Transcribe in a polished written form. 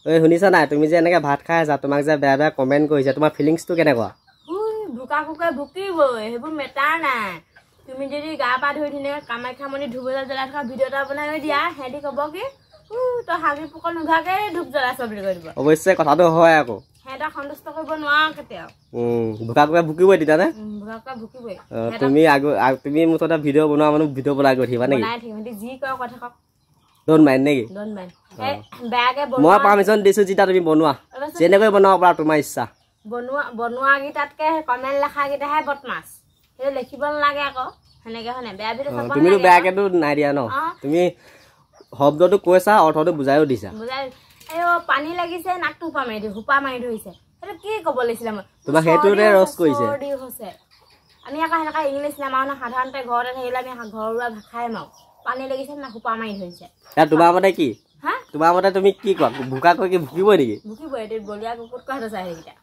ঐ শুনিছা নাই তুমি যে এনেকে ভাত খাই আছা তোমাক যে বেয়া বেয়া কমেন্ট কৰিছে তোমাৰ ফিলিংছটো কেনেকুৱা ভুকা ভুকা ভুকিবই সেইবোৰ মেটাৰ নাই তুমি যদি গা পা ধুই ধুনে কামাখ্যা মন্দিৰ ধূপ জ্বলাই থকা ভিডিঅ' এটা বনাই দিয়া সিহঁতি ক'ব কি তই হাগি পোকল নোধোৱাকে ধূপ জ্বলাইছ বুলি কৈ দিব অৱশ্যে কথাটো হয় আকৌ সিহঁতক সন্তুষ্ট কৰিব নোৱাৰো কেতিয়াও ভুকা ভুকা ভুকিবই তেতিয়া নে ভুকা ভুকা ভুকিবই তুমি মুঠতে ভিডিঅ' বনোৱা মানুহ ভিডিঅ' বনাই গৈ থাকিবা নেকি সিহঁতি যি কয় কথা কওক ডোন্ট মাইণ্ড নেকি বেয়াকে মই পাৰ্মিশ্যন দিছো যেতিয়া তুমি বনোৱা যেনেকৈ বনাব পাৰা তোমাৰ ইচ্ছা বনোৱা গীতাতকে কমেণ্ট লেখা গীতাহে বদমাছ সেইটো লিখিব নালাগে আকৌ সেনেকে হয়নে বেয়া ভিডিঅ' চাব তুমিতো বেয়াকেতো নাই দিয়া ন তুমি শব্দটো কৈছা অৰ্থটো বুজাইও দিছা বুজাই পানী লাগিছে নাকটো হুপা মাৰি ধৰিছে সেইটো কি ক'ব লাগিছিলে মই তোমাক সেইটোতে ৰস কৰিছে আমি আকৌ সেনেকা ইংলিছ নামাৰো ন সাধাৰণতে ঘৰতে থাকিলে আমি ঘৰুৱা ভাষাই মাৰো পানী লাগিছে না হুপা মাৰি ধৰিছে তোমাৰ মতে কি তোমাৰ মতে তুমি কি কোৱা ভুকা কৈ কি ভুকিবই নেকি ভুকিবই বলিয়া কুকুৰ কোৱাটো চাই সেইকেইটা